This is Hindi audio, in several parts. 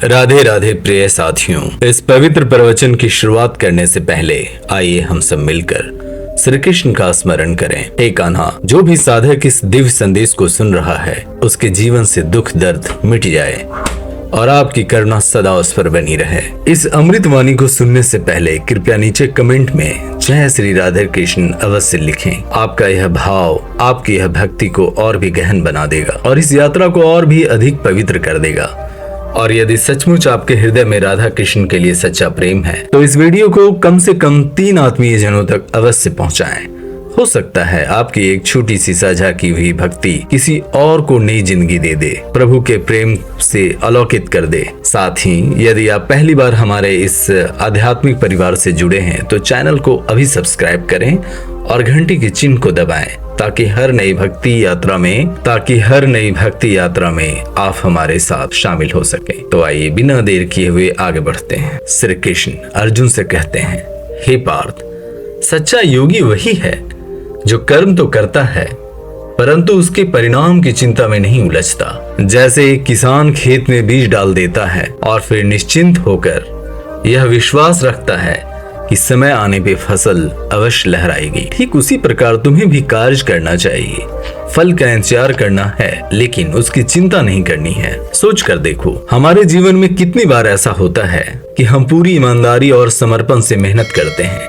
राधे राधे प्रिय साथियों, इस पवित्र प्रवचन की शुरुआत करने से पहले आइए हम सब मिलकर श्री कृष्ण का स्मरण करें। हे कान्हा, जो भी साधक इस दिव्य संदेश को सुन रहा है उसके जीवन से दुख दर्द मिट जाए और आपकी करुणा सदा उस पर बनी रहे। इस अमृत वाणी को सुनने से पहले कृपया नीचे कमेंट में जय श्री राधे कृष्ण अवश्य लिखें। आपका यह भाव आपकी यह भक्ति को और भी गहन बना देगा और इस यात्रा को और भी अधिक पवित्र कर देगा। और यदि सचमुच आपके हृदय में राधा कृष्ण के लिए सच्चा प्रेम है तो इस वीडियो को कम से कम 3 आत्मीय जनों तक अवश्य पहुंचाएं। हो सकता है आपकी एक छोटी सी साझा की हुई भक्ति किसी और को नई जिंदगी दे दे, प्रभु के प्रेम से अलौकित कर दे। साथ ही यदि आप पहली बार हमारे इस आध्यात्मिक परिवार से जुड़े हैं तो चैनल को अभी सब्सक्राइब करें और घंटी के चिन्ह को दबाएं ताकि हर नई भक्ति यात्रा में आप हमारे साथ शामिल हो सके। तो आइए बिना देर किए हुए आगे बढ़ते हैं। श्री कृष्ण अर्जुन से कहते हैं, हे पार्थ, सच्चा योगी वही है जो कर्म तो करता है परंतु उसके परिणाम की चिंता में नहीं उलझता। जैसे एक किसान खेत में बीज डाल देता है और फिर निश्चिंत होकर यह विश्वास रखता है कि समय आने पे फसल अवश्य लहराएगी, ठीक उसी प्रकार तुम्हें भी कार्य करना चाहिए। फल का इंतजार करना है लेकिन उसकी चिंता नहीं करनी है। सोच कर देखो, हमारे जीवन में कितनी बार ऐसा होता है कि हम पूरी ईमानदारी और समर्पण से मेहनत करते हैं।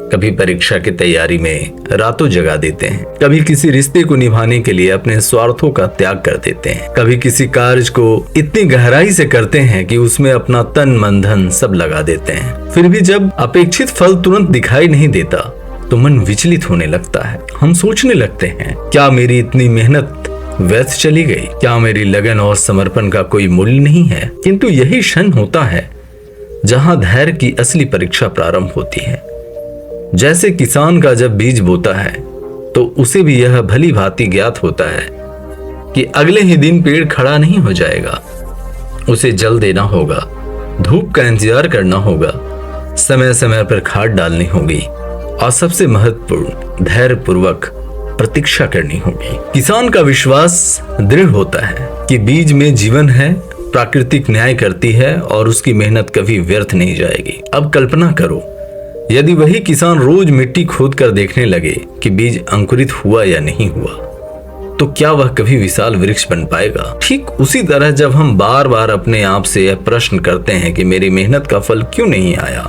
कभी परीक्षा की तैयारी में रातों जगा देते हैं, कभी किसी रिश्ते को निभाने के लिए अपने स्वार्थों का त्याग कर देते हैं, कभी किसी कार्य को इतनी गहराई से करते हैं कि उसमें अपना तन मन धन सब लगा देते हैं। फिर भी जब अपेक्षित फल तुरंत दिखाई नहीं देता तो मन विचलित होने लगता है। हम सोचने लगते हैं, क्या मेरी इतनी मेहनत व्यर्थ चली गई? क्या मेरी लगन और समर्पण का कोई मूल्य नहीं है? किंतु यही क्षण होता है जहाँ धैर्य की असली परीक्षा प्रारंभ होती है। जैसे किसान का जब बीज बोता है तो उसे भी यह भली भांति ज्ञात होता है कि अगले ही दिन पेड़ खड़ा नहीं हो जाएगा। उसे जल देना होगा, धूप का इंतजार करना होगा, समय समय पर खाद डालनी होगी और सबसे महत्वपूर्ण धैर्य पूर्वक प्रतीक्षा करनी होगी। किसान का विश्वास दृढ़ होता है कि बीज में जीवन है, प्राकृतिक न्याय करती है और उसकी मेहनत कभी व्यर्थ नहीं जाएगी। अब कल्पना करो, यदि वही किसान रोज मिट्टी खोद कर देखने लगे कि बीज अंकुरित हुआ या नहीं हुआ तो क्या वह कभी विशाल वृक्ष बन पाएगा? ठीक उसी तरह जब हम बार बार अपने आप से यह प्रश्न करते हैं कि मेरी मेहनत का फल क्यों नहीं आया,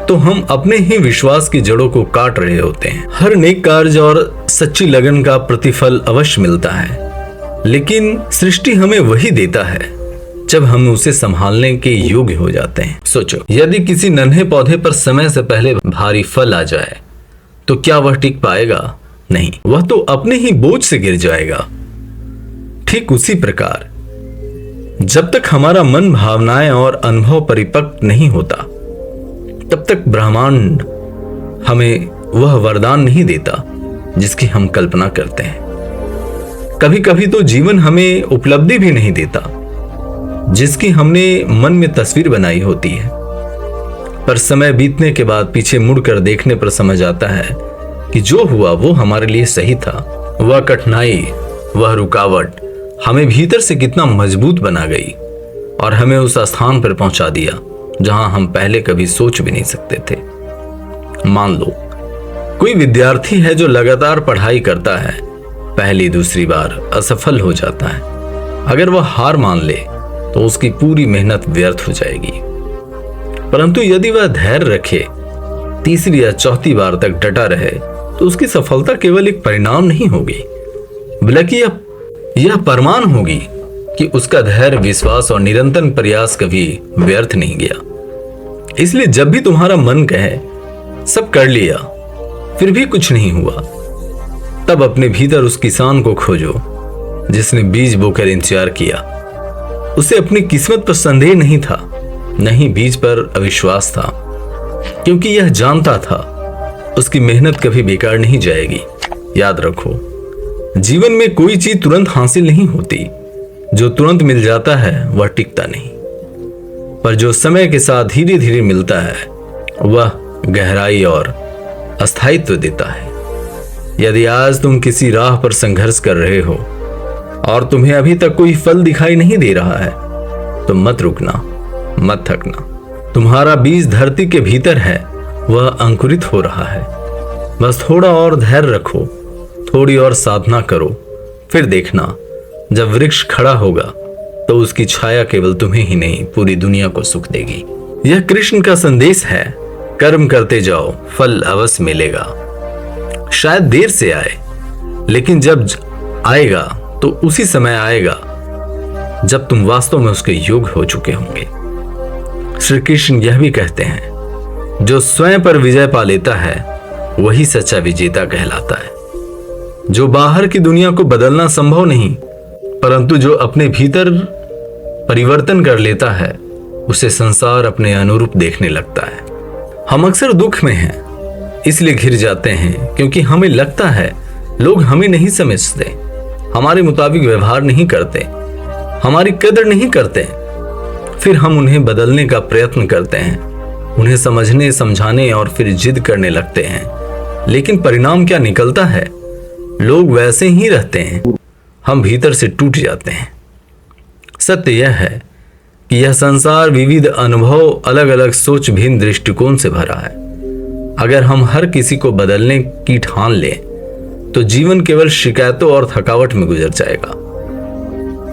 तो हम अपने ही विश्वास की जड़ों को काट रहे होते हैं। हर नेक कार्य और सच्ची लगन का प्रतिफल अवश्य मिलता है, लेकिन सृष्टि हमें वही देता है जब हम उसे संभालने के योग्य हो जाते हैं। सोचो, यदि किसी नन्हे पौधे पर समय से पहले भारी फल आ जाए तो क्या वह टिक पाएगा? नहीं, वह तो अपने ही बोझ से गिर जाएगा। ठीक उसी प्रकार जब तक हमारा मन, भावनाएं और अनुभव परिपक्व नहीं होता तब तक ब्रह्मांड हमें वह वरदान नहीं देता जिसकी हम कल्पना करते हैं। कभी कभी तो जीवन हमें उपलब्धि भी नहीं देता जिसकी हमने मन में तस्वीर बनाई होती है, पर समय बीतने के बाद पीछे मुड़कर देखने पर समझ आता है कि जो हुआ वो हमारे लिए सही था। वह कठिनाई, वह रुकावट हमें भीतर से कितना मजबूत बना गई और हमें उस स्थान पर पहुंचा दिया जहां हम पहले कभी सोच भी नहीं सकते थे। मान लो कोई विद्यार्थी है जो लगातार पढ़ाई करता है, पहली दूसरी बार असफल हो जाता है। अगर वह हार मान ले तो उसकी पूरी मेहनत व्यर्थ हो जाएगी, परंतु यदि वह धैर्य रखे, तीसरी या चौथी बार तक डटा रहे तो उसकी सफलता केवल एक परिणाम नहीं होगी बल्कि यह प्रमाण होगी कि उसका धैर्य, विश्वास और निरंतर प्रयास कभी व्यर्थ नहीं गया। इसलिए जब भी तुम्हारा मन कहे सब कर लिया फिर भी कुछ नहीं हुआ, तब अपने भीतर उस किसान को खोजो जिसने बीज बोकर इंतजार किया। उसे अपनी किस्मत पर संदेह नहीं था, नहीं बीज पर अविश्वास था, क्योंकि यह जानता था उसकी मेहनत कभी बेकार नहीं जाएगी। याद रखो, जीवन में कोई चीज तुरंत हासिल नहीं होती। जो तुरंत मिल जाता है वह टिकता नहीं, पर जो समय के साथ धीरे धीरे मिलता है वह गहराई और अस्थायित्व देता है। यदि आज तुम किसी राह पर संघर्ष कर रहे हो और तुम्हें अभी तक कोई फल दिखाई नहीं दे रहा है तो मत रुकना, मत थकना। तुम्हारा बीज धरती के भीतर है, वह अंकुरित हो रहा है। बस थोड़ा और धैर्य रखो, थोड़ी और साधना करो, फिर देखना जब वृक्ष खड़ा होगा तो उसकी छाया केवल तुम्हें ही नहीं पूरी दुनिया को सुख देगी। यह कृष्ण का संदेश है, कर्म करते जाओ, फल अवश्य मिलेगा। शायद देर से आए, लेकिन जब आएगा तो उसी समय आएगा जब तुम वास्तव में उसके योग्य हो चुके होंगे। श्री कृष्ण यह भी कहते हैं, जो स्वयं पर विजय पा लेता है वही सच्चा विजेता कहलाता है। जो बाहर की दुनिया को बदलना संभव नहीं, परंतु जो अपने भीतर परिवर्तन कर लेता है उसे संसार अपने अनुरूप देखने लगता है। हम अक्सर दुख में हैं, इसलिए घिर जाते हैं क्योंकि हमें लगता है लोग हमें नहीं समझते, हमारे मुताबिक व्यवहार नहीं करते, हमारी कदर नहीं करते। फिर हम उन्हें बदलने का प्रयत्न करते हैं, उन्हें समझने समझाने और फिर जिद करने लगते हैं। लेकिन परिणाम क्या निकलता है? लोग वैसे ही रहते हैं, हम भीतर से टूट जाते हैं। सत्य यह है कि यह संसार विविध अनुभव, अलग अलग सोच, भिन्न दृष्टिकोण से भरा है। अगर हम हर किसी को बदलने की ठान लें तो जीवन केवल शिकायतों और थकावट में गुजर जाएगा।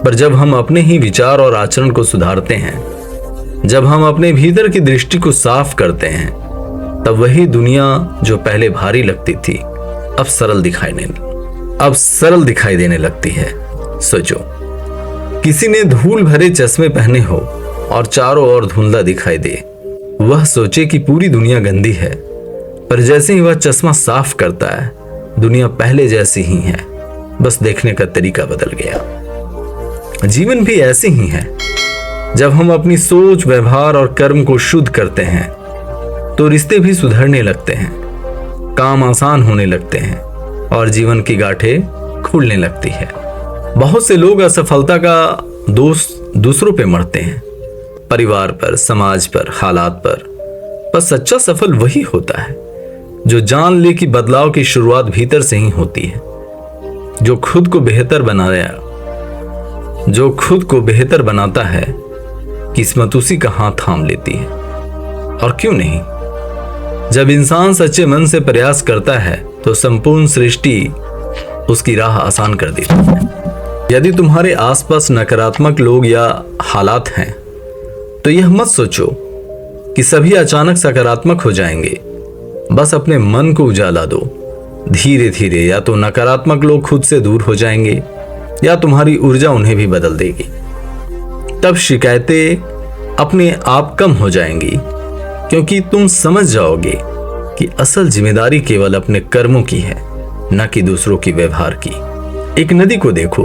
पर जब हम अपने ही विचार और आचरण को सुधारते हैं, जब हम अपने भीतर की दृष्टि को साफ करते हैं, तब वही दुनिया जो पहले भारी लगती थी अब सरल दिखाई देने लगती है। सोचो, किसी ने धूल भरे चश्मे पहने हो और चारों ओर धुंधला दिखाई दे, वह सोचे कि पूरी दुनिया गंदी है, पर जैसे ही वह चश्मा साफ करता है दुनिया पहले जैसी ही है, बस देखने का तरीका बदल गया। जीवन भी ऐसे ही है। जब हम अपनी सोच, व्यवहार और कर्म को शुद्ध करते हैं तो रिश्ते भी सुधरने लगते हैं, काम आसान होने लगते हैं और जीवन की गांठें खुलने लगती है। बहुत से लोग असफलता का दोष दूसरों पे मढ़ते हैं, परिवार पर, समाज पर, हालात पर सच्चा सफल वही होता है जो जान ले कि बदलाव की शुरुआत भीतर से ही होती है। जो खुद को बेहतर बनाता है, किस्मत उसी का हाथ थाम लेती है। और क्यों नहीं, जब इंसान सच्चे मन से प्रयास करता है तो संपूर्ण सृष्टि उसकी राह आसान कर देती है। यदि तुम्हारे आसपास नकारात्मक लोग या हालात हैं तो यह मत सोचो कि सभी अचानक सकारात्मक हो जाएंगे। बस अपने मन को उजाला दो। धीरे धीरे या तो नकारात्मक लोग खुद से दूर हो जाएंगे या तुम्हारी ऊर्जा उन्हें भी बदल देगी। तब शिकायतें अपने आप कम हो जाएंगी, क्योंकि तुम समझ जाओगे कि असल जिम्मेदारी केवल अपने कर्मों की है, न कि दूसरों की व्यवहार की। एक नदी को देखो,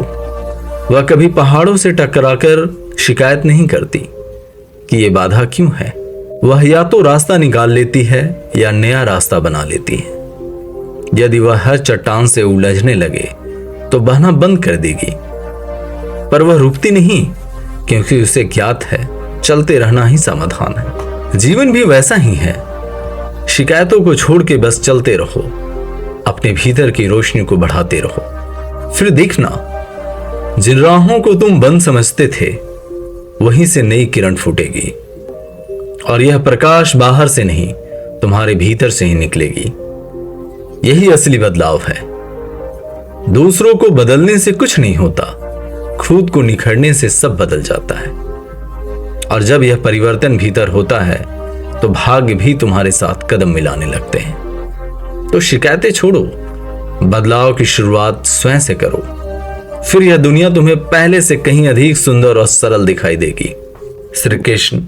वह कभी पहाड़ों से टकराकर शिकायत नहीं करती कि ये बाधा क्यों है। वह या तो रास्ता निकाल लेती है या नया रास्ता बना लेती है। यदि वह हर चट्टान से उलझने लगे तो बहना बंद कर देगी, पर वह रुकती नहीं, क्योंकि उसे ज्ञात है चलते रहना ही समाधान है। जीवन भी वैसा ही है। शिकायतों को छोड़ के बस चलते रहो, अपने भीतर की रोशनी को बढ़ाते रहो। फिर देखना, जिन राहों को तुम बंद समझते थे वहीं से नई किरण फूटेगी, और यह प्रकाश बाहर से नहीं तुम्हारे भीतर से ही निकलेगी। यही असली बदलाव है। दूसरों को बदलने से कुछ नहीं होता, खुद को निखरने से सब बदल जाता है। और जब यह परिवर्तन भीतर होता है तो भाग्य भी तुम्हारे साथ कदम मिलाने लगते हैं। तो शिकायतें छोड़ो, बदलाव की शुरुआत स्वयं से करो, फिर यह दुनिया तुम्हें पहले से कहीं अधिक सुंदर और सरल दिखाई देगी। श्री कृष्ण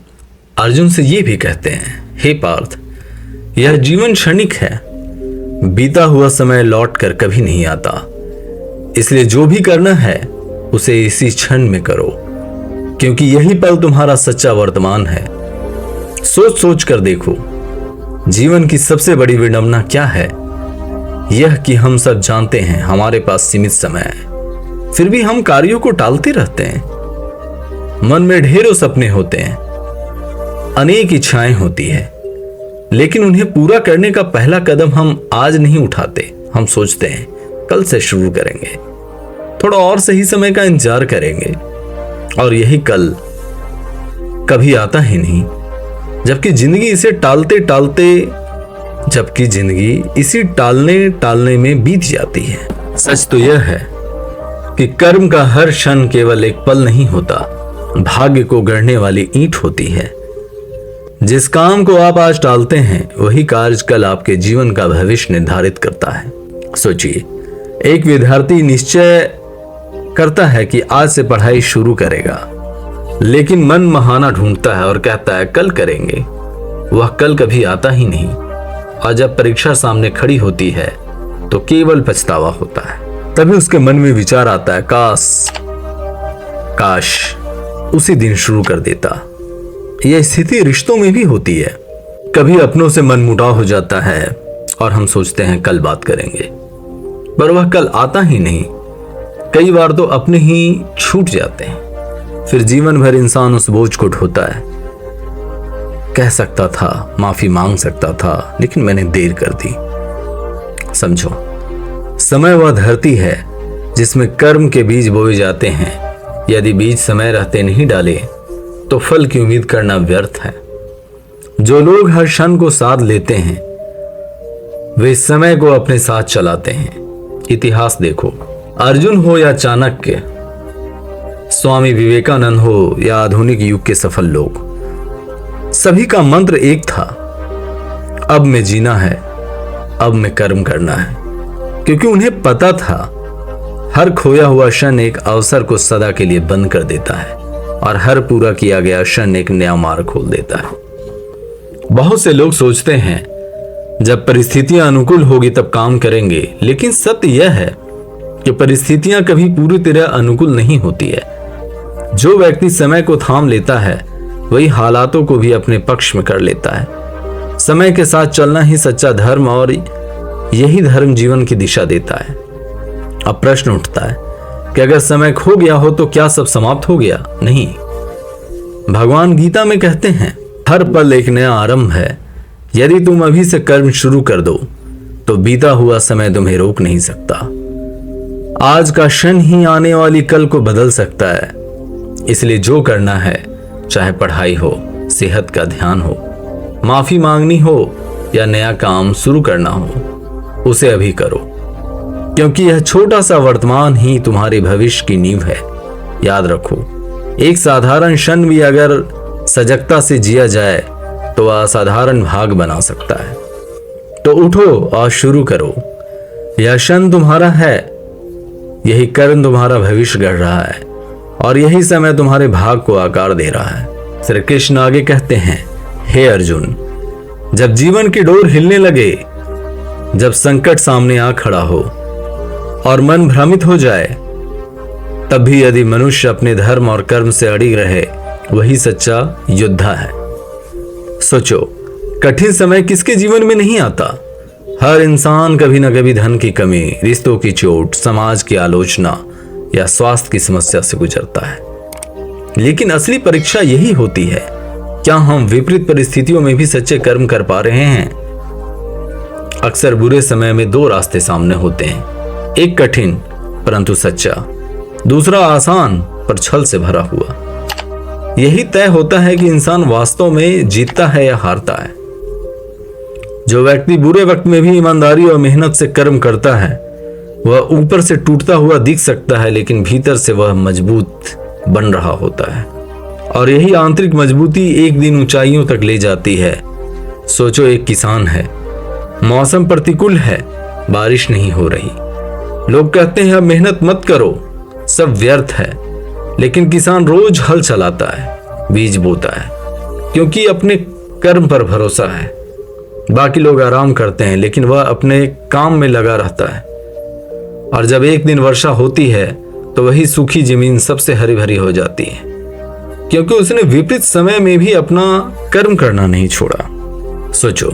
अर्जुन से ये भी कहते हैं, हे पार्थ, यह जीवन क्षणिक है, बीता हुआ समय लौट कर कभी नहीं आता, इसलिए जो भी करना है उसे इसी क्षण में करो, क्योंकि यही पल तुम्हारा सच्चा वर्तमान है। सोच सोच कर देखो, जीवन की सबसे बड़ी विडंबना क्या है? यह कि हम सब जानते हैं हमारे पास सीमित समय है, फिर भी हम कार्यों को टालते रहते हैं। मन में ढेरों सपने होते हैं, अनेक इच्छाएं होती है, लेकिन उन्हें पूरा करने का पहला कदम हम आज नहीं उठाते। हम सोचते हैं कल से शुरू करेंगे, थोड़ा और सही समय का इंतजार करेंगे, और यही कल कभी आता ही नहीं, जबकि जिंदगी इसी टालने टालने में बीत जाती है। सच तो यह है कि कर्म का हर क्षण केवल एक पल नहीं होता, भाग्य को गढ़ने वाली ईंट होती है। जिस काम को आप आज टालते हैं वही कार्य कल आपके जीवन का भविष्य निर्धारित करता है। सोचिए, एक विद्यार्थी निश्चय करता है कि आज से पढ़ाई शुरू करेगा, लेकिन मन बहाना ढूंढता है और कहता है कल करेंगे। वह कल कभी आता ही नहीं, और जब परीक्षा सामने खड़ी होती है तो केवल पछतावा होता है। तभी उसके मन में विचार आता है, काश उसी दिन शुरू कर देता। यह स्थिति रिश्तों में भी होती है। कभी अपनों से मनमुटाव हो जाता है और हम सोचते हैं कल बात करेंगे, पर वह कल आता ही नहीं। कई बार तो अपने ही छूट जाते हैं। फिर जीवन भर इंसान उस बोझ को ढोता है। कह सकता था, माफी मांग सकता था, लेकिन मैंने देर कर दी। समझो, समय वह धरती है जिसमें कर्म के बीज बोए जाते हैं। यदि बीज समय रहते नहीं डाले तो फल की उम्मीद करना व्यर्थ है। जो लोग हर क्षण को साथ लेते हैं वे समय को अपने साथ चलाते हैं। इतिहास देखो, अर्जुन हो या चाणक्य, स्वामी विवेकानंद हो या आधुनिक युग के सफल लोग, सभी का मंत्र एक था, अब में जीना है, अब में कर्म करना है। क्योंकि उन्हें पता था हर खोया हुआ क्षण एक अवसर को सदा के लिए बंद कर देता है और हर पूरा किया गया क्षण एक नया मार्ग खोल देता है। बहुत से लोग सोचते हैं जब परिस्थितियां अनुकूल होगी तब काम करेंगे, लेकिन सत्य यह है कि परिस्थितियां कभी पूरी तरह अनुकूल नहीं होती है। जो व्यक्ति समय को थाम लेता है वही हालातों को भी अपने पक्ष में कर लेता है। समय के साथ चलना ही सच्चा धर्म, और यही धर्म जीवन की दिशा देता है। अब प्रश्न उठता है कि अगर समय खो गया हो तो क्या सब समाप्त हो गया? नहीं। भगवान गीता में कहते हैं, हर पल एक नया आरंभ है। यदि तुम अभी से कर्म शुरू कर दो तो बीता हुआ समय तुम्हें रोक नहीं सकता। आज का क्षण ही आने वाली कल को बदल सकता है। इसलिए जो करना है, चाहे पढ़ाई हो, सेहत का ध्यान हो, माफी मांगनी हो या नया काम शुरू करना हो, उसे अभी करो, क्योंकि यह छोटा सा वर्तमान ही तुम्हारे भविष्य की नींव है। याद रखो, एक साधारण क्षण भी अगर सजगता से जिया जाए तो वह असाधारण भाग बना सकता है। तो उठो और शुरू करो। यह क्षण तुम्हारा है, यही कर्म तुम्हारा भविष्य गढ़ रहा है और यही समय तुम्हारे भाग को आकार दे रहा है। श्री कृष्ण आगे कहते हैं, हे अर्जुन, जब जीवन की डोर हिलने लगे, जब संकट सामने आ खड़ा हो और मन भ्रमित हो जाए, तब भी यदि मनुष्य अपने धर्म और कर्म से अड़िग रहे, वही सच्चा योद्धा है। सोचो, कठिन समय किसके जीवन में नहीं आता? हर इंसान कभी न कभी धन की कमी, रिश्तों की चोट, समाज की आलोचना या स्वास्थ्य की समस्या से गुजरता है। लेकिन असली परीक्षा यही होती है, क्या हम विपरीत परिस्थितियों में भी सच्चे कर्म कर पा रहे हैं? अक्सर बुरे समय में दो रास्ते सामने होते हैं, एक कठिन परंतु सच्चा, दूसरा आसान पर छल से भरा हुआ। यही तय होता है कि इंसान वास्तव में जीतता है या हारता है। जो व्यक्ति बुरे वक्त में भी ईमानदारी और मेहनत से कर्म करता है, वह ऊपर से टूटता हुआ दिख सकता है, लेकिन भीतर से वह मजबूत बन रहा होता है। और यही आंतरिक मजबूती एक दिन ऊंचाइयों तक ले जाती है। सोचो, एक किसान है, मौसम प्रतिकूल है, बारिश नहीं हो रही। लोग कहते हैं अब मेहनत मत करो, सब व्यर्थ है। लेकिन किसान रोज हल चलाता है, बीज बोता है, क्योंकि अपने कर्म पर भरोसा है। बाकी लोग आराम करते हैं, लेकिन वह अपने काम में लगा रहता है। और जब एक दिन वर्षा होती है तो वही सूखी जमीन सबसे हरी भरी हो जाती है, क्योंकि उसने विपरीत समय में भी अपना कर्म करना नहीं छोड़ा। सोचो,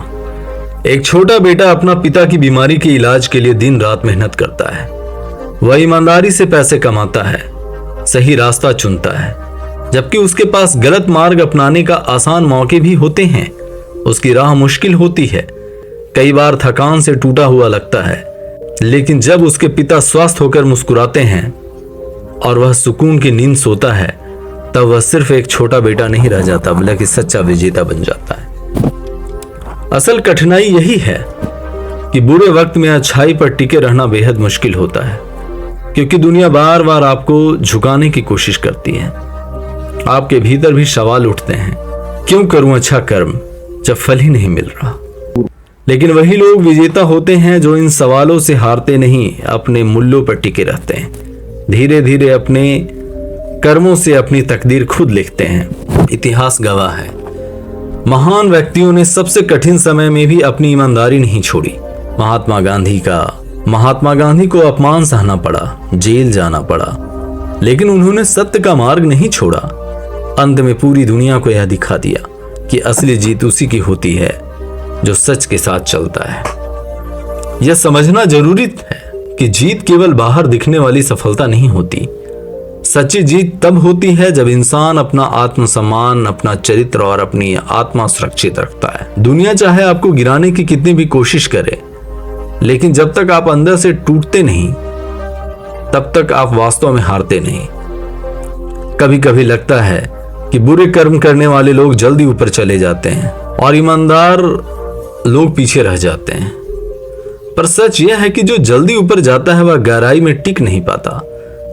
एक छोटा बेटा अपना पिता की बीमारी के इलाज के लिए दिन रात मेहनत करता है। वह ईमानदारी से पैसे कमाता है, सही रास्ता चुनता है, जबकि उसके पास गलत मार्ग अपनाने का आसान मौके भी होते हैं। उसकी राह मुश्किल होती है, कई बार थकान से टूटा हुआ लगता है, लेकिन जब उसके पिता स्वस्थ होकर मुस्कुराते हैं और वह सुकून की नींद सोता है, तब वह सिर्फ एक छोटा बेटा नहीं रह जाता बल्कि सच्चा विजेता बन जाता है। असल कठिनाई यही है कि बुरे वक्त में अच्छाई पर टिके रहना बेहद मुश्किल होता है, क्योंकि दुनिया बार बार आपको झुकाने की कोशिश करती है। आपके भीतर भी सवाल उठते हैं, क्यों करूं अच्छा कर्म जब फल ही नहीं मिल रहा। लेकिन वही लोग विजेता होते हैं जो इन सवालों से हारते नहीं, अपने मूल्यों पर टिके रहते हैं। धीरे धीरे अपने कर्मों से अपनी तकदीर खुद लिखते हैं। इतिहास गवाह है, महान व्यक्तियों ने सबसे कठिन समय में भी अपनी ईमानदारी नहीं छोड़ी। महात्मा गांधी को अपमान सहना पड़ा, जेल जाना पड़ा, लेकिन उन्होंने सत्य का मार्ग नहीं छोड़ा। अंत में पूरी दुनिया को यह दिखा दिया कि असली जीत उसी की होती है जो सच के साथ चलता है। यह समझना जरूरी है कि जीत केवल बाहर दिखने वाली सफलता नहीं होती। सच्ची जीत तब होती है जब इंसान अपना आत्मसम्मान, अपना चरित्र और अपनी आत्मा सुरक्षित रखता है। दुनिया चाहे आपको गिराने की कितनी भी कोशिश करे, लेकिन जब तक आप अंदर से टूटते नहीं तब तक आप वास्तव में हारते नहीं। कभी कभी लगता है कि बुरे कर्म करने वाले लोग जल्दी ऊपर चले जाते हैं और ईमानदार लोग पीछे रह जाते हैं, पर सच यह है कि जो जल्दी ऊपर जाता है वह गहराई में टिक नहीं पाता,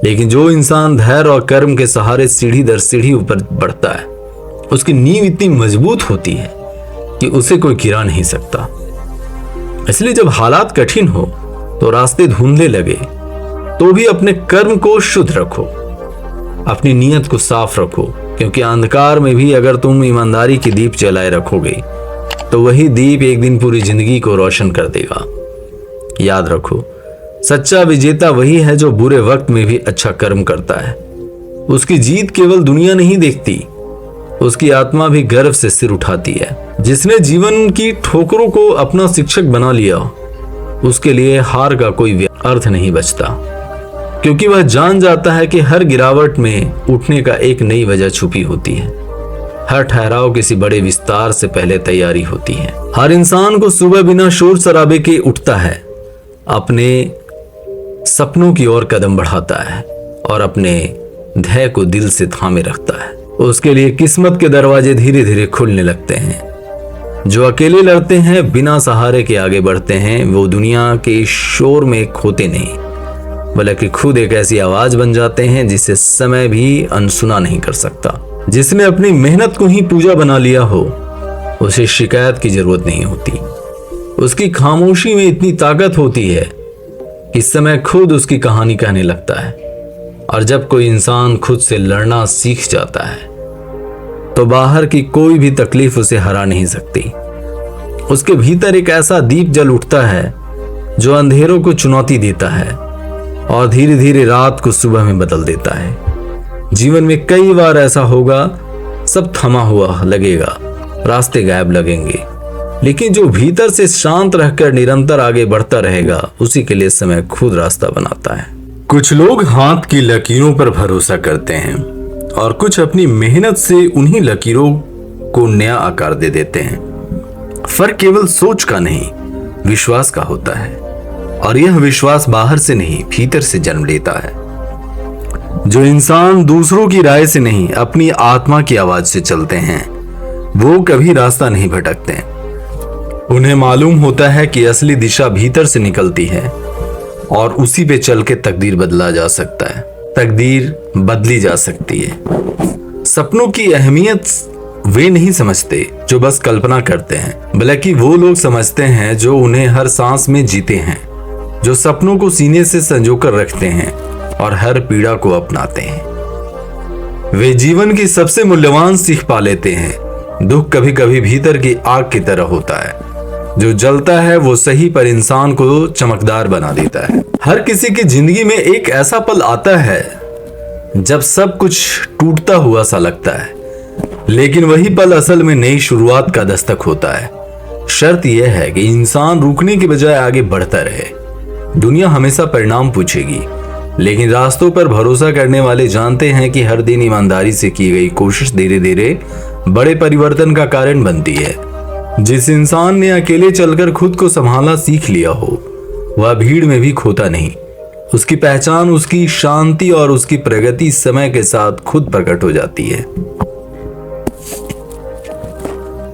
लेकिन जो इंसान धैर्य और कर्म के सहारे सीढ़ी दर सीढ़ी ऊपर बढ़ता है, उसकी नींव इतनी मजबूत होती है कि उसे कोई गिरा नहीं सकता। इसलिए जब हालात कठिन हो तो रास्ते ढूंढने लगे तो भी अपने कर्म को शुद्ध रखो, अपनी नीयत को साफ रखो, क्योंकि अंधकार में भी अगर तुम ईमानदारी की दीप जलाए रखोगे तो वही दीप एक दिन पूरी जिंदगी को रोशन कर देगा। याद रखो, सच्चा विजेता वही है जो बुरे वक्त में भी अच्छा कर्म करता है। उसकी जीत केवल दुनिया नहीं देखती, उसकी आत्मा भी गर्व से सिर उठाती है। जिसने जीवन की ठोकरों को अपना शिक्षक बना लिया, उसके लिए हार का कोई अर्थ नहीं बचता, क्योंकि वह जान जाता है कि हर गिरावट में उठने का एक नई वजह छुपी होती है। हर ठहराव किसी बड़े विस्तार से पहले तैयारी होती है। हर इंसान को सुबह बिना शोर शराबे के उठता है, अपने सपनों की ओर कदम बढ़ाता है और अपने ध्येय को दिल से थामे रखता है। उसके लिए किस्मत के दरवाजे धीरे धीरे खुलने लगते हैं। जो अकेले लड़ते हैं, बिना सहारे के आगे बढ़ते हैं, वो दुनिया के शोर में खोते नहीं, बल्कि खुद एक ऐसी आवाज बन जाते हैं जिसे समय भी अनसुना नहीं कर सकता। जिसने अपनी मेहनत को ही पूजा बना लिया हो, उसे शिकायत की जरूरत नहीं होती। उसकी खामोशी में इतनी ताकत होती है कि समय खुद उसकी कहानी कहने लगता है। और जब कोई इंसान खुद से लड़ना सीख जाता है तो बाहर की कोई भी तकलीफ उसे हरा नहीं सकती। उसके भीतर एक ऐसा दीप जल उठता है जो अंधेरों को चुनौती देता है और धीरे धीरे रात को सुबह में बदल देता है। जीवन में कई बार ऐसा होगा, सब थमा हुआ लगेगा, रास्ते गायब लगेंगे, लेकिन जो भीतर से शांत रहकर निरंतर आगे बढ़ता रहेगा, उसी के लिए समय खुद रास्ता बनाता है। कुछ लोग हाथ की लकीरों पर भरोसा करते हैं और कुछ अपनी मेहनत से उन्हीं लकीरों को नया आकार दे देते हैं। फर्क केवल सोच का नहीं, विश्वास का होता है, और यह विश्वास बाहर से नहीं, भीतर से जन्म लेता है। जो इंसान दूसरों की राय से नहीं, अपनी आत्मा की आवाज से चलते हैं, वो कभी रास्ता नहीं भटकते। उन्हें मालूम होता है कि असली दिशा भीतर से निकलती है और उसी पे चल के तकदीर बदला जा सकता है, तकदीर बदली जा सकती है। सपनों की अहमियत वे नहीं समझते जो बस कल्पना करते हैं, बल्कि वो लोग समझते हैं जो उन्हें हर सांस में जीते हैं, जो सपनों को सीने से संजोकर रखते हैं और हर पीड़ा को अपनाते हैं। वे जीवन की सबसे मूल्यवान सीख पा लेते हैं। दुख कभी कभी भीतर की आग की तरह होता है, जो जलता है वो सही पर इंसान को चमकदार बना देता है। हर किसी की जिंदगी में एक ऐसा पल आता है जब सब कुछ टूटता हुआ सा लगता है, लेकिन वही पल असल में नई शुरुआत का दस्तक होता है। शर्त यह है कि इंसान रुकने की बजाय आगे बढ़ता रहे। दुनिया हमेशा परिणाम पूछेगी, लेकिन रास्तों पर भरोसा करने वाले जानते हैं कि हर दिन ईमानदारी से की गई कोशिश धीरे धीरे बड़े परिवर्तन का कारण बनती है। जिस इंसान ने अकेले चलकर खुद को संभालना सीख लिया हो, वह भीड़ में भी खोता नहीं, उसकी पहचान, उसकी शांति और उसकी प्रगति समय के साथ खुद प्रकट हो जाती है।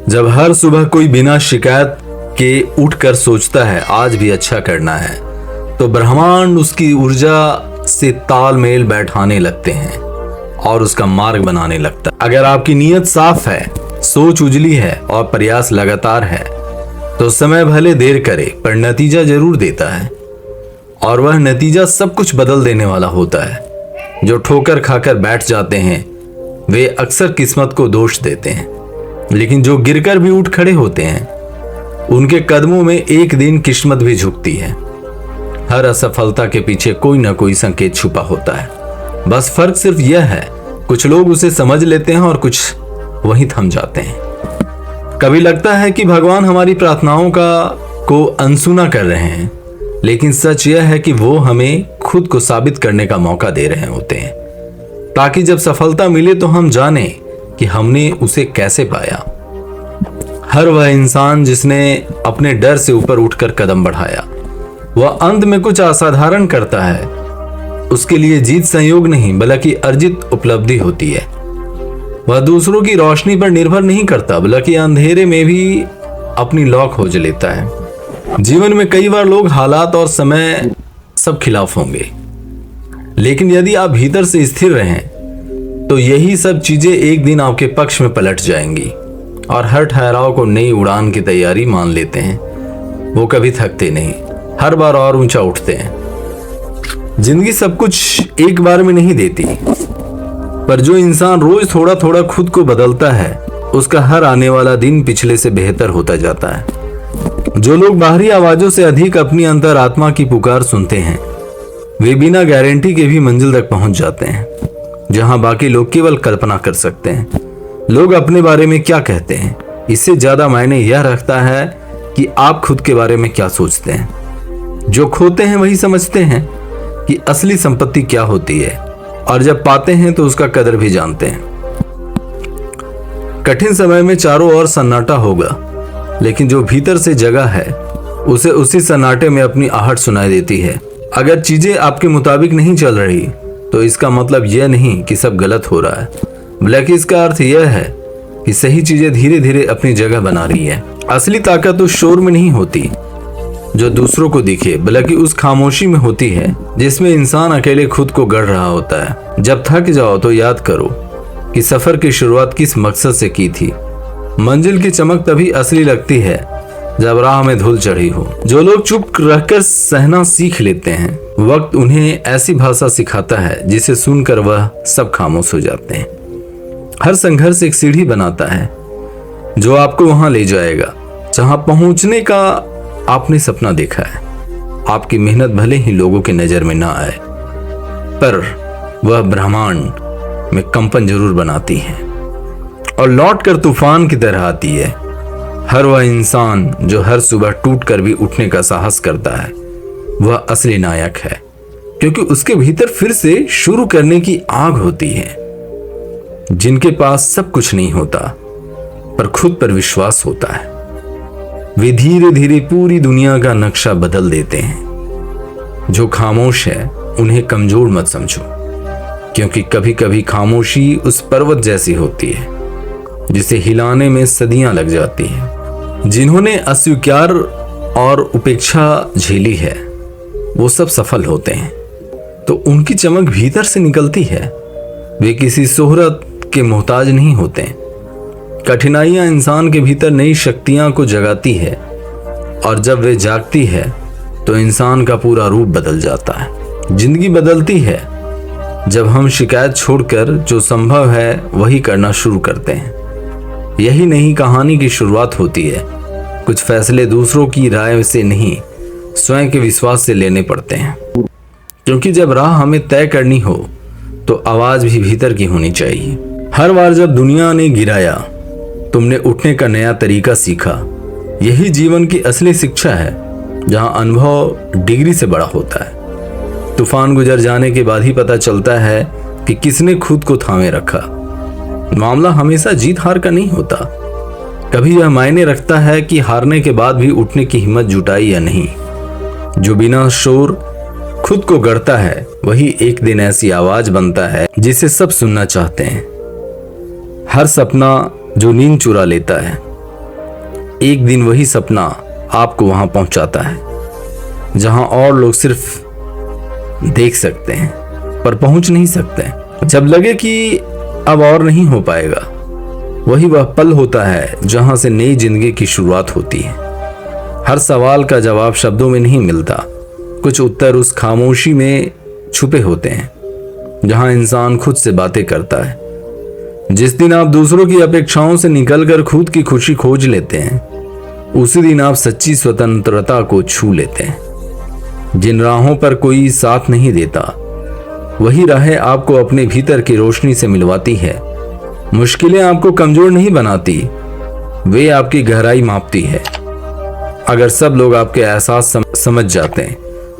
जब हर सुबह कोई बिना शिकायत के उठकर सोचता है आज भी अच्छा करना है, तो ब्रह्मांड उसकी ऊर्जा से तालमेल बैठाने लगते हैं और उसका मार्ग बनाने लगता है। अगर आपकी नीयत साफ है, सोच उजली है और प्रयास लगातार है, तो समय भले देर करे पर नतीजा जरूर देता है, और वह नतीजा सब कुछ बदल देने वाला होता है। जो ठोकर खाकर बैठ जाते हैं वे अक्सर किस्मत को दोष देते हैं, लेकिन जो गिरकर भी उठ खड़े होते हैं उनके कदमों में एक दिन किस्मत भी झुकती है। हर असफलता के पीछे कोई ना कोई संकेत छुपा होता है। बस फर्क सिर्फ यह है, कुछ लोग उसे समझ लेते हैं और कुछ वहीं थम जाते हैं। कभी लगता है कि भगवान हमारी प्रार्थनाओं को अनसुना कर रहे हैं, लेकिन सच यह है कि वो हमें खुद को साबित करने का मौका दे रहे होते हैं, ताकि जब सफलता मिले तो हम जाने कि हमने उसे कैसे पाया। हर वह इंसान जिसने अपने डर से ऊपर उठकर कदम बढ़ाया, वह अंत में कुछ असाधारण करता है। उसके लिए जीत संयोग नहीं बल्कि अर्जित उपलब्धि होती है। वह दूसरों की रोशनी पर निर्भर नहीं करता बल्कि अंधेरे में भी अपनी लौ खोज लेता है। जीवन में कई बार लोग, हालात और समय सब खिलाफ होंगे, लेकिन यदि आप भीतर से स्थिर रहें तो यही सब चीजें एक दिन आपके पक्ष में पलट जाएंगी और हर ठहराव को नई उड़ान की तैयारी मान लेते हैं। वो कभी थकते नहीं, हर बार और ऊंचा उठते हैं। जिंदगी सब कुछ एक बार में नहीं देती, पर जो इंसान रोज थोड़ा थोड़ा खुद को बदलता है उसका हर आने वाला दिन पिछले से बेहतर होता जाता है। जो लोग बाहरी आवाजों से अधिक अपनी अंतरात्मा की पुकार सुनते हैं वे बिना गारंटी के भी मंजिल तक पहुंच जाते हैं, जहां बाकी लोग केवल कल्पना कर सकते हैं। लोग अपने बारे में क्या कहते हैं, इससे ज्यादा मायने यह रखता है कि आप खुद के बारे में क्या सोचते हैं। जो खोते हैं वही समझते हैं कि असली संपत्ति क्या होती है, और जब पाते हैं तो उसका कदर भी जानते हैं। कठिन समय में चारों ओर सन्नाटा होगा, लेकिन जो भीतर से जगह है उसे उसी सन्नाटे में अपनी आहट सुनाई देती है। अगर चीजें आपके मुताबिक नहीं चल रही तो इसका मतलब यह नहीं कि सब गलत हो रहा है, बल्कि इसका अर्थ यह है कि सही चीजें धीरे धीरे अपनी जगह बना रही है। असली ताकत उस शोर में नहीं होती जो दूसरों को दिखे, बल्कि उस खामोशी में होती है जिसमें इंसान अकेले खुद को गढ़ रहा होता है। जब थक जाओ तो याद करो कि सफर की शुरुआत किस मकसद से की थी। मंजिल की चमक तभी असली लगती है जब राह में धूल चढ़ी हो। जो लोग चुप रहकर सहना सीख लेते हैं, वक्त उन्हें ऐसी भाषा सिखाता है जिसे सुनकर वह सब खामोश हो जाते हैं। हर संघर्ष एक सीढ़ी बनाता है जो आपको वहां ले जाएगा जहां पहुंचने का आपने सपना देखा है। आपकी मेहनत भले ही लोगों की नजर में ना आए, पर वह ब्रह्मांड में कंपन जरूर बनाती है और लौट कर तूफान की तरह आती है। हर वह इंसान जो हर सुबह टूट कर भी उठने का साहस करता है वह असली नायक है, क्योंकि उसके भीतर फिर से शुरू करने की आग होती है। जिनके पास सब कुछ नहीं होता पर खुद पर विश्वास होता है, वे धीरे धीरे पूरी दुनिया का नक्शा बदल देते हैं। जो खामोश है उन्हें कमजोर मत समझो, क्योंकि कभी कभी खामोशी उस पर्वत जैसी होती है जिसे हिलाने में सदियां लग जाती हैं। जिन्होंने अस्वीकार और उपेक्षा झेली है वो सब सफल होते हैं, तो उनकी चमक भीतर से निकलती है। वे किसी शोहरत के मोहताज नहीं होते। कठिनाइयां इंसान के भीतर नई शक्तियां को जगाती है, और जब वे जागती है तो इंसान का पूरा रूप बदल जाता है। जिंदगी बदलती है जब हम शिकायत छोड़कर जो संभव है वही करना शुरू करते हैं। यही नई कहानी की शुरुआत होती है। कुछ फैसले दूसरों की राय से नहीं, स्वयं के विश्वास से लेने पड़ते हैं, क्योंकि जब राह हमें तय करनी हो तो आवाज भी भीतर की होनी चाहिए। हर बार जब दुनिया ने गिराया, तुमने उठने का नया तरीका सीखा। यही जीवन की असली शिक्षा है, जहां अनुभव डिग्री से बड़ा होता है। तूफान गुजर जाने के बाद ही पता चलता है कि किसने खुद को थामे रखा। मामला हमेशा जीत हार का नहीं होता, कभी यह मायने रखता है कि हारने के बाद भी उठने की हिम्मत जुटाई या नहीं। जो बिना शोर खुद को गढ़ता है वही एक दिन ऐसी आवाज बनता है जिसे सब सुनना चाहते हैं। हर सपना जो नींद चुरा लेता है, एक दिन वही सपना आपको वहां पहुंचाता है जहां और लोग सिर्फ देख सकते हैं पर पहुंच नहीं सकते। जब लगे कि अब और नहीं हो पाएगा, वही वह पल होता है जहां से नई जिंदगी की शुरुआत होती है। हर सवाल का जवाब शब्दों में नहीं मिलता, कुछ उत्तर उस खामोशी में छुपे होते हैं जहां इंसान खुद से बातें करता है। जिस दिन आप दूसरों की अपेक्षाओं से निकलकर खुद की खुशी खोज लेते हैं, उसी दिन आप सच्ची स्वतंत्रता को छू लेते हैं। जिन राहों पर कोई साथ नहीं देता, वही राहें आपको अपने भीतर की रोशनी से मिलवाती है। मुश्किलें आपको कमजोर नहीं बनाती, वे आपकी गहराई मापती है। अगर सब लोग आपके एहसास समझ जाते हैं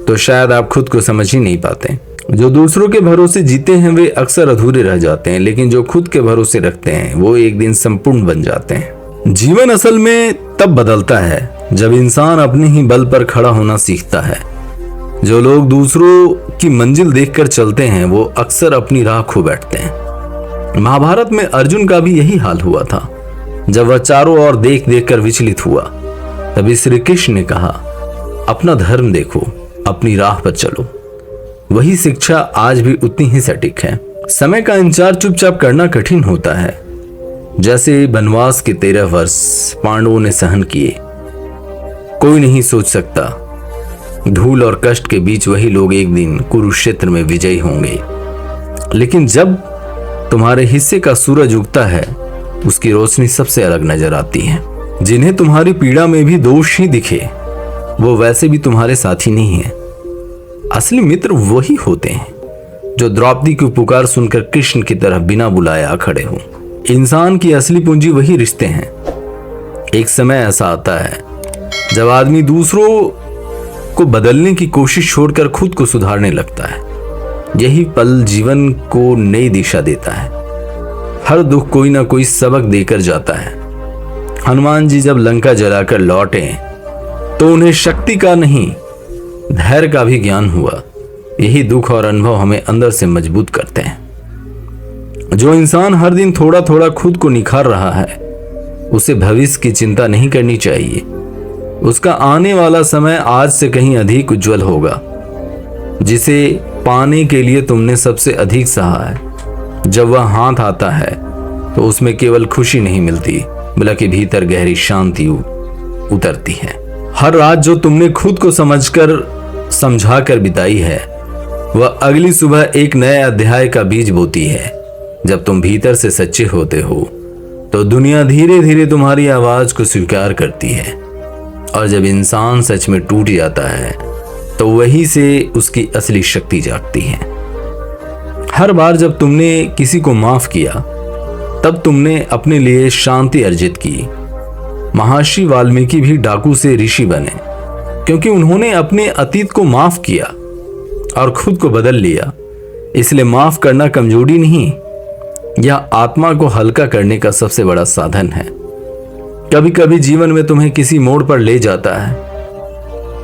तो शायद आप खुद को समझ ही नहीं पाते। जो दूसरों के भरोसे जीते हैं वे अक्सर अधूरे रह जाते हैं, लेकिन जो खुद के भरोसे रखते हैं वो एक दिन संपूर्ण बन जाते हैं। जीवन असल में तब बदलता है जब इंसान अपने ही बल पर खड़ा होना सीखता है। जो लोग दूसरों की मंजिल देखकर चलते हैं वो अक्सर अपनी राह खो बैठते हैं। महाभारत में अर्जुन का भी यही हाल हुआ था। जब वह चारों ओर देख देख कर विचलित हुआ, तभी श्री कृष्ण ने कहा, अपना धर्म देखो, अपनी राह पर चलो। वही शिक्षा आज भी उतनी ही सटीक है। समय का इंतजार चुपचाप करना कठिन होता है। जैसे वनवास के 13 वर्ष पांडवों ने सहन किए, कोई नहीं सोच सकता धूल और कष्ट के बीच वही लोग एक दिन कुरुक्षेत्र में विजयी होंगे। लेकिन जब तुम्हारे हिस्से का सूरज उगता है, उसकी रोशनी सबसे अलग नजर आती है। जिन्हें तुम्हारी पीड़ा में भी दोष ही दिखे, वो वैसे भी तुम्हारे साथी नहीं है। असली मित्र वही होते हैं जो द्रौपदी की पुकार सुनकर कृष्ण की तरह बिना बुलाए आ खड़े हों। इंसान की असली पूंजी वही रिश्ते हैं। एक समय ऐसा आता है जब आदमी दूसरों को बदलने की कोशिश छोड़कर खुद को सुधारने लगता है। यही पल जीवन को नई दिशा देता है। हर दुख कोई ना कोई सबक देकर जाता है। हनुमान जी जब लंका जलाकर लौटे तो उन्हें शक्ति का नहीं, धैर्य का भी ज्ञान हुआ। यही दुख और अनुभव हमें अंदर से मजबूत करते हैं। जो इंसान हर दिन थोड़ा थोड़ा खुद को निखार रहा है, उसे भविष्य की चिंता नहीं करनी चाहिए। उसका आने वाला समय आज से कहीं अधिक उज्जवल होगा। जिसे पाने के लिए तुमने सबसे अधिक सहा है, जब वह हाथ आता है तो उसमें केवल खुशी नहीं मिलती, बल्कि भीतर गहरी शांति उतरती है। हर रात जो तुमने खुद को समझाकर बिताई है, वह अगली सुबह एक नए अध्याय का बीज बोती है। जब तुम भीतर से सच्चे होते हो तो दुनिया धीरे धीरे तुम्हारी आवाज को स्वीकार करती है। और जब इंसान सच में टूट जाता है तो वहीं से उसकी असली शक्ति जागती है। हर बार जब तुमने किसी को माफ किया, तब तुमने अपने लिए शांति अर्जित की। महर्षि वाल्मीकि भी डाकू से ऋषि बने क्योंकि उन्होंने अपने अतीत को माफ किया और खुद को बदल लिया। इसलिए माफ करना कमजोरी नहीं, यह आत्मा को हल्का करने का सबसे बड़ा साधन है। कभी कभी जीवन में तुम्हें किसी मोड़ पर ले जाता है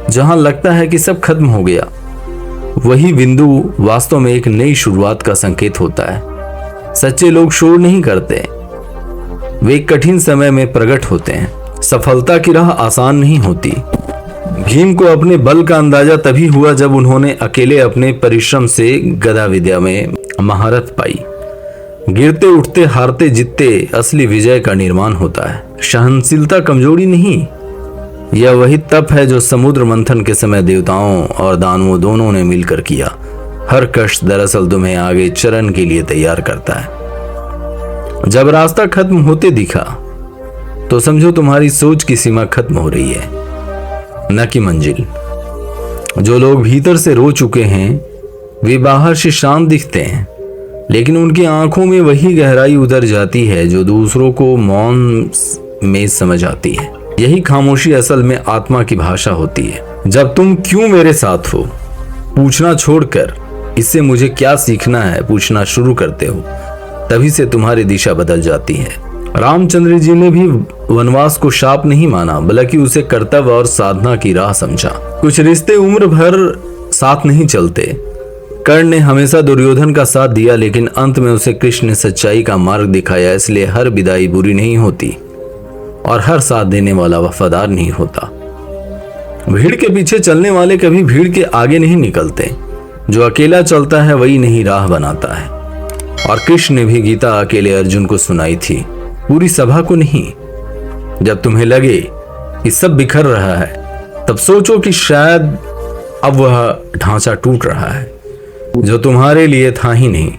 जहां लगता है कि सब खत्म हो गया। वही बिंदु वास्तव में एक नई शुरुआत का संकेत होता है। सच्चे लोग शोर नहीं करते, वे कठिन समय में प्रकट होते हैं। सफलता की राह आसान नहीं होती। भीम को अपने बल का अंदाजा तभी हुआ जब उन्होंने अकेले अपने परिश्रम से गदा विद्या में महारत पाई। गिरते उठते हारते जीतते असली विजय का निर्माण होता है। सहनशीलता कमजोरी नहीं, यह वही तप है जो समुद्र मंथन के समय देवताओं और दानवों दोनों ने मिलकर किया। हर कष्ट दरअसल तुम्हें आगे चरण के लिए तैयार करता है। जब रास्ता खत्म होते दिखा तो समझो तुम्हारी सोच की सीमा खत्म हो रही है, न कि मंजिल। जो लोग भीतर से रो चुके हैं वे बाहर से शांत दिखते हैं, लेकिन उनकी आंखों में वही गहराई उतर जाती है जो दूसरों को मौन में समझ आती है। यही खामोशी असल में आत्मा की भाषा होती है। जब तुम क्यों मेरे साथ हो पूछना छोड़कर इससे मुझे क्या सीखना है पूछना शुरू करते हो, तभी से तुम्हारी दिशा बदल जाती है। रामचंद्र जी ने भी वनवास को शाप नहीं माना, बल्कि उसे कर्तव्य और साधना की राह समझा। कुछ रिश्ते उम्र भर साथ नहीं चलते। कर्ण ने हमेशा दुर्योधन का साथ दिया, लेकिन अंत में उसे कृष्ण ने सच्चाई का मार्ग दिखाया। इसलिए हर विदाई बुरी नहीं होती और हर साथ देने वाला वफादार नहीं होता। भीड़ के पीछे चलने वाले कभी भीड़ के आगे नहीं निकलते। जो अकेला चलता है वही नई राह बनाता है। और कृष्ण ने भी गीता अकेले अर्जुन को सुनाई थी, पूरी सभा को नहीं। जब तुम्हें लगे कि सब बिखर रहा है, तब सोचो कि शायद अब वह ढांचा टूट रहा है जो तुम्हारे लिए था ही नहीं।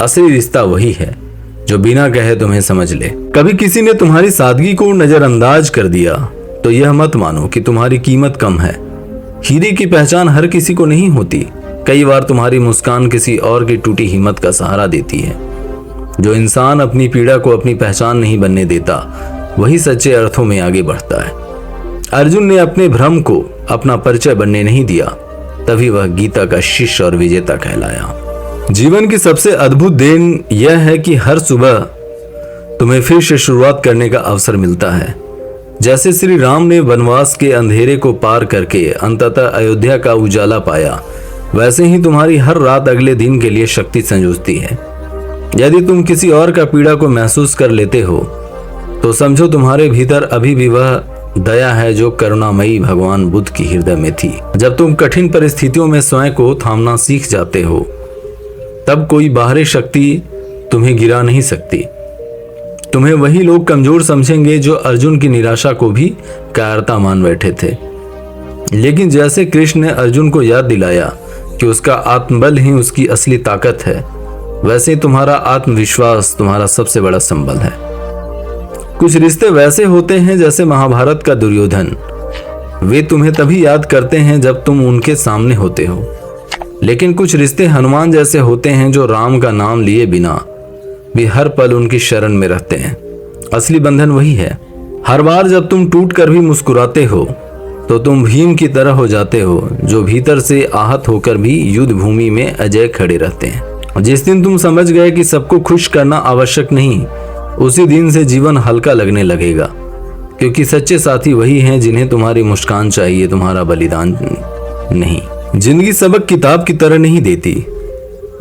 असली रिश्ता वही है जो बिना कहे तुम्हें समझ ले। कभी किसी ने तुम्हारी सादगी को नजरअंदाज कर दिया तो यह मत मानो कि तुम्हारी कीमत कम है। हीरे की पहचान हर किसी को नहीं होती। कई बार तुम्हारी मुस्कान किसी और की टूटी हिम्मत का सहारा देती है। जो इंसान अपनी पीड़ा को अपनी पहचान नहीं बनने देता, वही सच्चे अर्थों में आगे बढ़ता है। अर्जुन ने अपने भ्रम को अपना परिचय बनने नहीं दिया, तभी वह गीता का शिष्य और विजेता कहलाया। जीवन की सबसे अद्भुत देन यह है कि हर सुबह तुम्हें फिर से शुरुआत करने का अवसर मिलता है। जैसे श्री राम ने वनवास के अंधेरे को पार करके अंततः अयोध्या का उजाला पाया, वैसे ही तुम्हारी हर रात अगले दिन के लिए शक्ति संजोती है। यदि तुम किसी और का पीड़ा को महसूस कर लेते हो तो समझो तुम्हारे भीतर अभी भी वह दया है जो करुणामयी भगवान बुद्ध की हृदय में थी। जब तुम कठिन परिस्थितियों में स्वयं को थामना सीख जाते हो, तब कोई बाहरी शक्ति तुम्हें गिरा नहीं सकती। तुम्हें वही लोग कमजोर समझेंगे जो अर्जुन की निराशा को भी कायरता मान बैठे थे। लेकिन जैसे कृष्ण ने अर्जुन को याद दिलाया कि उसका आत्मबल ही उसकी असली ताकत है, वैसे तुम्हारा आत्मविश्वास तुम्हारा सबसे बड़ा संबल है। कुछ रिश्ते वैसे होते हैं जैसे महाभारत का दुर्योधन। वे तुम्हें तभी याद करते हैं जब तुम उनके सामने होते हो। लेकिन कुछ रिश्ते हनुमान जैसे होते हैं जो राम का नाम लिए बिना भी हर पल उनकी शरण में रहते हैं। असली बंधन वही है। हर बार जब तुम टूट कर भी मुस्कुराते हो तो तुम भीम की तरह हो जाते हो, जो भीतर से आहत होकर भी युद्ध भूमि में अजय खड़े रहते हैं। जिस दिन तुम समझ गए कि सबको खुश करना आवश्यक नहीं, उसी दिन से जीवन हल्का लगने लगेगा, क्योंकि सच्चे साथी वही हैं जिन्हें तुम्हारी मुस्कान चाहिए, तुम्हारा बलिदान नहीं। जिंदगी सबक किताब की तरह नहीं देती,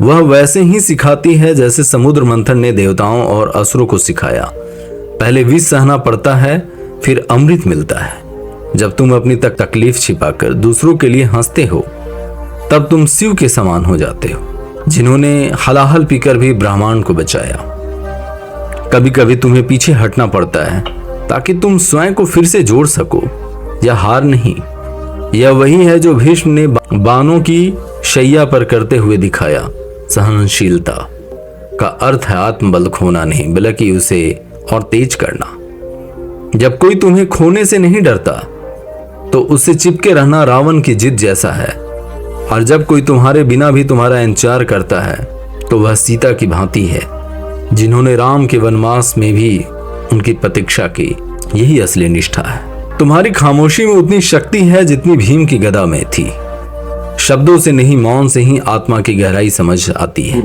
वह वैसे ही सिखाती है जैसे समुद्र मंथन ने देवताओं और असुरों को सिखाया। पहले विष सहना पड़ता है, फिर अमृत मिलता है। जब तुम अपनी तकलीफ छिपाकर दूसरों के लिए हंसते हो, तब तुम शिव के समान हो जाते हो, जिन्होंने हलाहल पीकर भी ब्रह्मांड को बचाया। कभी कभी तुम्हें पीछे हटना पड़ता है ताकि तुम स्वयं को फिर से जोड़ सको। यह हार नहीं, यह वही है जो भीष्म ने बाणों की शैया पर करते हुए दिखाया। सहनशीलता का अर्थ है आत्मबल खोना नहीं, बल्कि उसे और तेज करना। जब कोई तुम्हें खोने से नहीं डरता तो उससे चिपके रहना रावण की जिद जैसा है। और जब कोई तुम्हारे बिना भी तुम्हारा इंतजार करता है तो वह सीता की भांति है, जिन्होंने राम के वनवास में भी उनकी प्रतीक्षा की। यही असली निष्ठा है। तुम्हारी खामोशी में उतनी शक्ति है जितनी भीम की गदा में थी। शब्दों से नहीं, मौन से ही आत्मा की गहराई समझ आती है।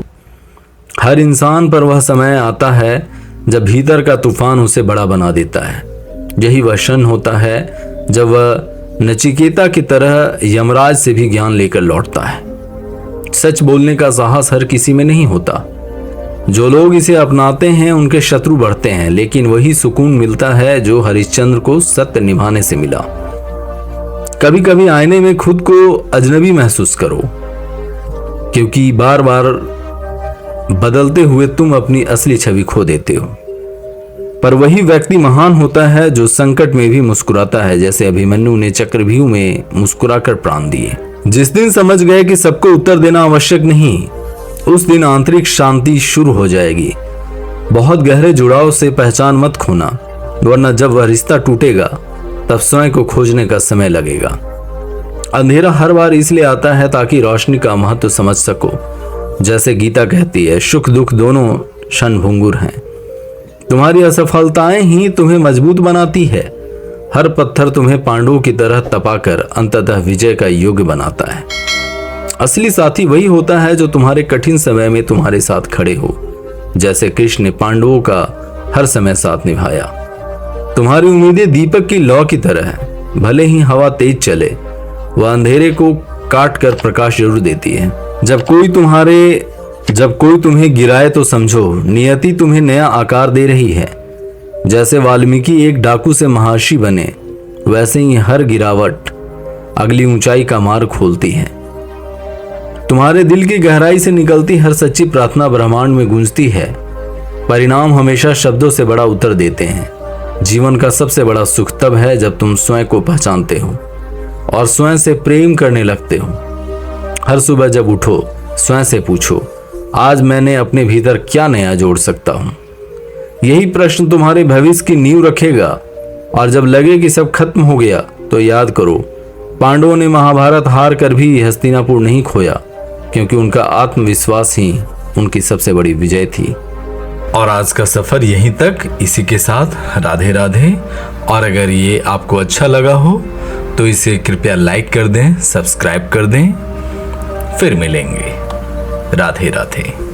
हर इंसान पर वह समय आता है जब भीतर का तूफान उसे बड़ा बना देता है। यही वह क्षण होता है जब वह नचिकेता की तरह यमराज से भी ज्ञान लेकर लौटता है। सच बोलने का साहस हर किसी में नहीं होता। जो लोग इसे अपनाते हैं उनके शत्रु बढ़ते हैं, लेकिन वही सुकून मिलता है जो हरिश्चंद्र को सत्य निभाने से मिला। कभी कभी आईने में खुद को अजनबी महसूस करो, क्योंकि बार बार बदलते हुए तुम अपनी असली छवि खो देते हो। पर वही व्यक्ति महान होता है जो संकट में भी मुस्कुराता है, जैसे अभिमन्यु ने चक्रव्यूह में मुस्कुराकर प्राण दिए। जिस दिन समझ गए कि सबको उत्तर देना आवश्यक नहीं, उस दिन आंतरिक शांति शुरू हो जाएगी। बहुत गहरे जुड़ाव से पहचान मत खोना, वरना जब वह रिश्ता टूटेगा तब स्वयं को खोजने का समय लगेगा। अंधेरा हर बार इसलिए आता है ताकि रोशनी का महत्व समझ सको। जैसे गीता कहती है, सुख दुख दोनों क्षणभंगुर हैं। तुम्हारी असफलताएं ही तुम्हें मजबूत बनाती है। हर पत्थर तुम्हें पांडवों की तरह तपाकर अंततः विजय का योग्य बनाता है। असली साथी वही होता है जो तुम्हारे कठिन समय में तुम्हारे साथ खड़े हो, जैसे कृष्ण ने पांडवों का हर समय साथ निभाया। तुम्हारी उम्मीदें दीपक की लौ की तरह है। भले ही हवा तेज चले, वह अंधेरे को काट कर प्रकाश जरूर देती है। जब कोई तुम्हें गिराए तो समझो नियति तुम्हें नया आकार दे रही है। जैसे वाल्मीकि एक डाकू से महर्षि बने, वैसे ही हर गिरावट अगली ऊंचाई का मार्ग खोलती है। तुम्हारे दिल की गहराई से निकलती हर सच्ची प्रार्थना ब्रह्मांड में गूंजती है। परिणाम हमेशा शब्दों से बड़ा उत्तर देते हैं। जीवन का सबसे बड़ा सुख तब है जब तुम स्वयं को पहचानते हो और स्वयं से प्रेम करने लगते हो। हर सुबह जब उठो, स्वयं से पूछो, आज मैंने अपने भीतर क्या नया जोड़ सकता हूं। यही प्रश्न तुम्हारे भविष्य की नींव रखेगा। और जब लगे कि सब खत्म हो गया तो याद करो, पांडवों ने महाभारत हार कर भी हस्तिनापुर नहीं खोया, क्योंकि उनका आत्मविश्वास ही उनकी सबसे बड़ी विजय थी। और आज का सफर यहीं तक। इसी के साथ राधे राधे। और अगर ये आपको अच्छा लगा हो तो इसे कृपया लाइक कर दें, सब्सक्राइब कर दें। फिर मिलेंगे। राधे राधे।